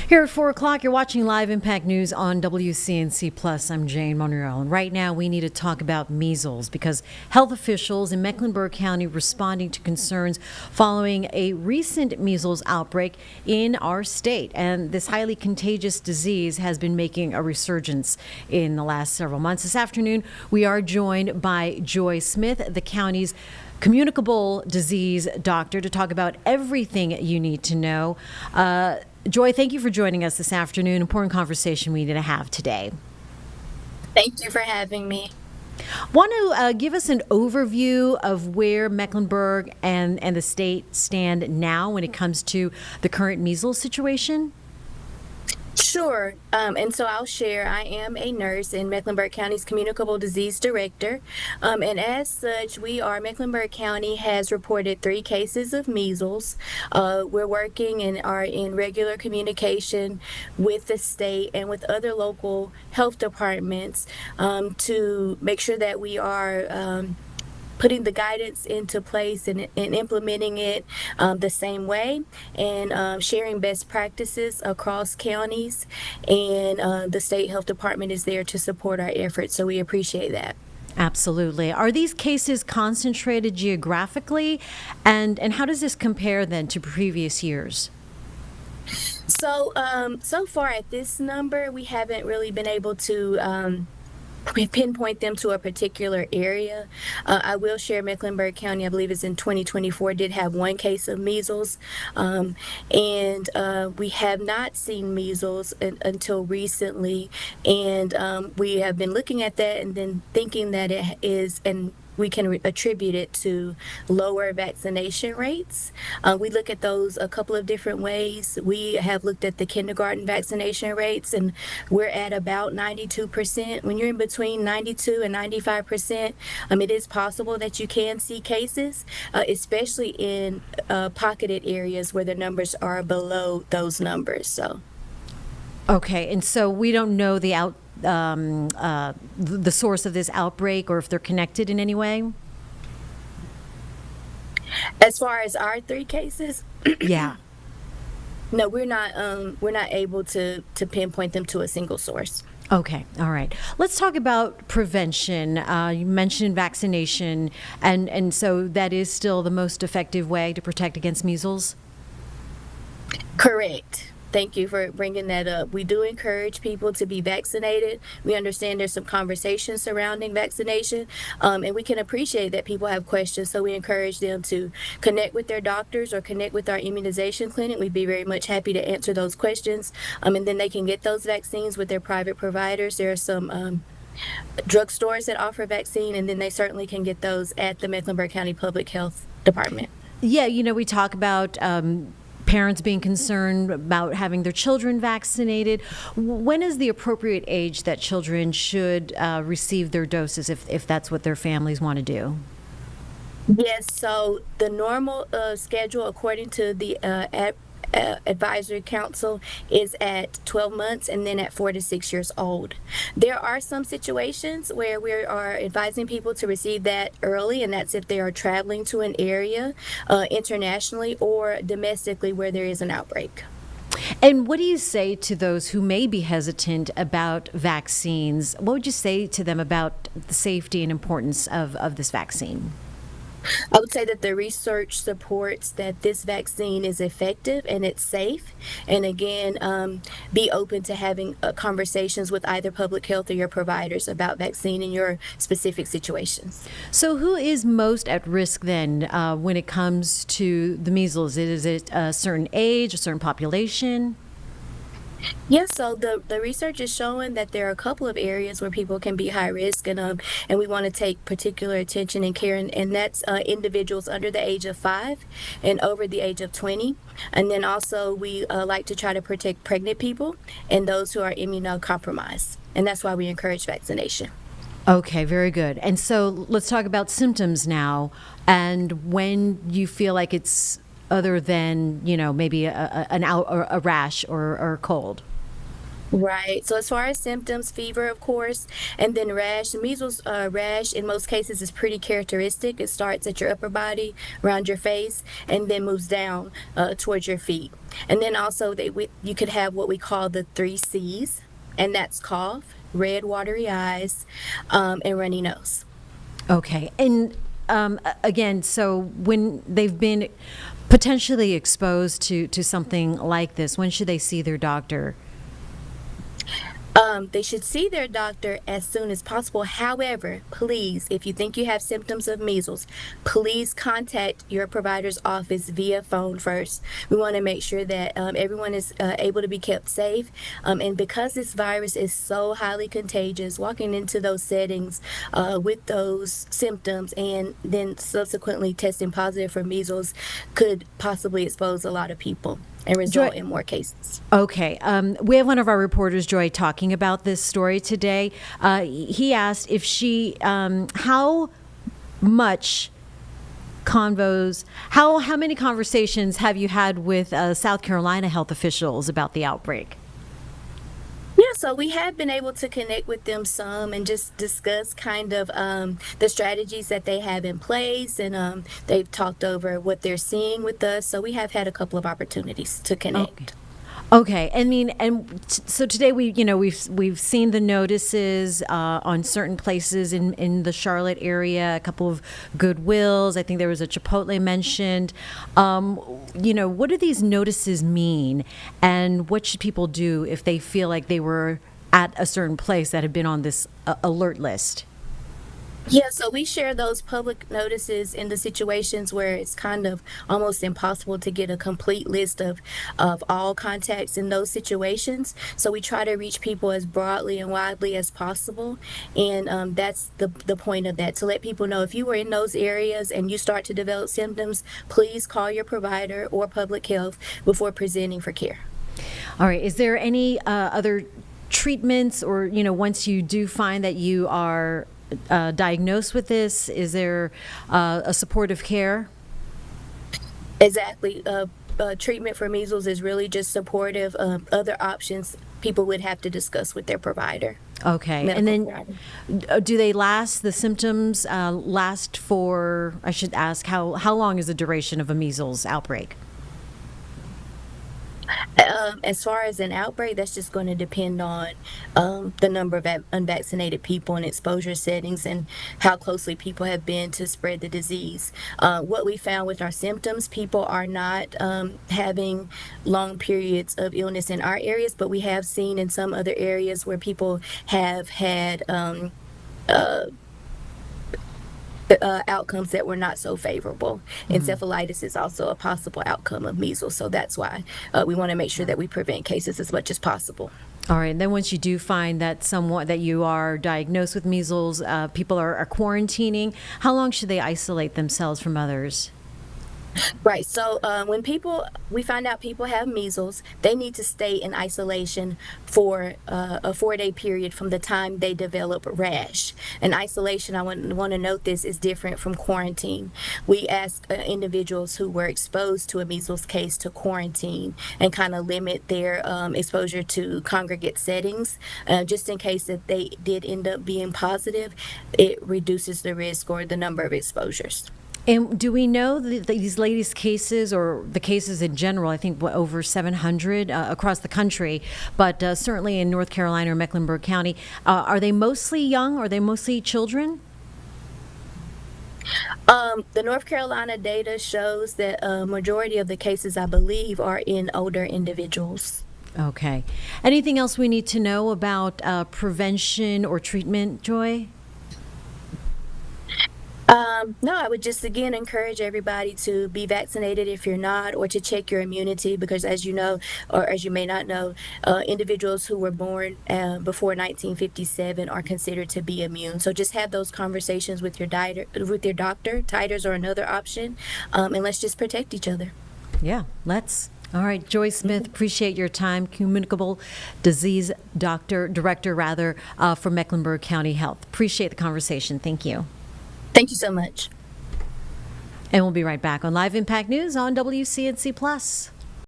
Here at 4 o'clock, you're watching Live Impact News on WCNC Plus. I'm Jane Monreal, and right now we need to talk about measles because health officials in Mecklenburg County responding to concerns following a recent measles outbreak in our state. And this highly contagious disease has been making a resurgence in the last several months. This afternoon, we are joined by Joy Smith, the county's communicable disease doctor, to talk about everything you need to know. Joy, thank you for joining us this afternoon. Important conversation we need to have today. Thank you for having me. Want to give us an overview of where Mecklenburg and the state stand now when it comes to the current measles situation? Sure. And so I'll share. I am a nurse and Mecklenburg County's communicable disease director. And as such, Mecklenburg County has reported 3 cases of measles. We're working and are in regular communication with the state and with other local health departments to make sure that we are putting the guidance into place and implementing it the same way, and sharing best practices across counties. And the state health department is there to support our efforts, so we appreciate that. Absolutely. Are these cases concentrated geographically? And how does this compare then to previous years? So, so far at this number, we haven't really been able to pinpoint them to a particular area. I will share Mecklenburg County, I believe it's in 2024, did have 1 case of measles. And we have not seen measles until recently. And we have been looking at that and then thinking that it is, and we can attribute it to lower vaccination rates. We look at those a couple of different ways. We have looked at the kindergarten vaccination rates, and we're at about 92%. When you're in between 92 and 95%, it is possible that you can see cases, especially in pocketed areas where the numbers are below those numbers. So. Okay, and so we don't know the source of this outbreak or if they're connected in any way? As far as our 3 cases, Yeah. no, we're not able to pinpoint them to a single source. Okay. All right. Let's talk about prevention. You mentioned vaccination, and so that is still the most effective way to protect against measles? Correct. Thank you for bringing that up. We do encourage people to be vaccinated. We understand there's some conversation surrounding vaccination, and we can appreciate that people have questions, so we encourage them to connect with their doctors or connect with our immunization clinic. We'd be very much happy to answer those questions, and then they can get those vaccines with their private providers. There are some drugstores that offer vaccine, and then they certainly can get those at the Mecklenburg County Public Health Department. Yeah, we talk about parents being concerned about having their children vaccinated. When is the appropriate age that children should receive their doses if that's what their families want to do? Yes, so the normal schedule, according to the advisory council, is at 12 months and then at 4 to 6 years old. There are some situations where we are advising people to receive that early, and that's if they are traveling to an area internationally or domestically where there is an outbreak. And what do you say to those who may be hesitant about vaccines? What would you say to them about the safety and importance of this vaccine? I would say that the research supports that this vaccine is effective and it's safe. And again, be open to having conversations with either public health or your providers about vaccine in your specific situations. So who is most at risk then when it comes to the measles? Is it a certain age, a certain population? Yes, so the research is showing that there are a couple of areas where people can be high risk, and we want to take particular attention and care, and that's individuals under the age of 5 and over the age of 20. And then also we like to try to protect pregnant people and those who are immunocompromised, and that's why we encourage vaccination. Okay, very good. And so let's talk about symptoms now, and when you feel like it's other than maybe a rash or a cold. Right. So as far as symptoms, fever, of course, and then rash. The measles rash in most cases is pretty characteristic. It starts at your upper body, around your face, and then moves down towards your feet. And then also you could have what we call the 3 C's, and that's cough, red watery eyes, and runny nose. Okay. And again, so when they've been potentially exposed to something like this, when should they see their doctor? They should see their doctor as soon as possible. However, please, if you think you have symptoms of measles, please contact your provider's office via phone first. We want to make sure that everyone is able to be kept safe. And because this virus is so highly contagious, walking into those settings with those symptoms and then subsequently testing positive for measles could possibly expose a lot of people and result in more cases. Okay. We have one of our reporters, Joy, talking about this story today. He asked if how much how many conversations have you had with South Carolina health officials about the outbreak? Yeah, so we have been able to connect with them some and just discuss kind of the strategies that they have in place, and they've talked over what they're seeing with us. So we have had a couple of opportunities to connect. Okay. I mean, so today we've seen the notices on certain places in the Charlotte area, a couple of Goodwills. I think there was a Chipotle mentioned. What do these notices mean, and what should people do if they feel like they were at a certain place that had been on this alert list? Yeah, so we share those public notices in the situations where it's kind of almost impossible to get a complete list of all contacts in those situations. So we try to reach people as broadly and widely as possible. And that's the point of that, to let people know if you were in those areas and you start to develop symptoms, please call your provider or public health before presenting for care. All right. Is there any other treatments or, once you do find that you are diagnosed with this, is there a supportive care? Exactly. Treatment for measles is really just supportive. Other options people would have to discuss with their provider. Okay. And then do they last, the symptoms last for, I should ask, how long is the duration of a measles outbreak? As far as an outbreak, that's just going to depend on the number of unvaccinated people and exposure settings and how closely people have been to spread the disease. What we found with our symptoms, people are not having long periods of illness in our areas, but we have seen in some other areas where people have had outcomes that were not so favorable. Encephalitis is also a possible outcome of measles, so that's why we want to make sure that we prevent cases as much as possible. All right. And then once you do find that you are diagnosed with measles, people are quarantining. How long should they isolate themselves from others? Right. So when we find out people have measles, they need to stay in isolation for a 4-day period from the time they develop rash. And isolation, I want to note this, is different from quarantine. We ask individuals who were exposed to a measles case to quarantine and kind of limit their exposure to congregate settings, just in case that they did end up being positive. It reduces the risk or the number of exposures. And do we know these latest cases, or the cases in general, I think over 700 across the country, but certainly in North Carolina or Mecklenburg County, are they mostly young? Are they mostly children? The North Carolina data shows that a majority of the cases, I believe, are in older individuals. Okay. Anything else we need to know about prevention or treatment, Joy? No, I would just again encourage everybody to be vaccinated if you're not, or to check your immunity, because as you know, or as you may not know, individuals who were born before 1957 are considered to be immune. So just have those conversations with your doctor. Titers are another option, and let's just protect each other. Yeah, let's. All right, Joy Smith, appreciate your time. Communicable Disease Director, for Mecklenburg County Health. Appreciate the conversation. Thank you. Thank you so much. And we'll be right back on Live Impact News on WCNC Plus.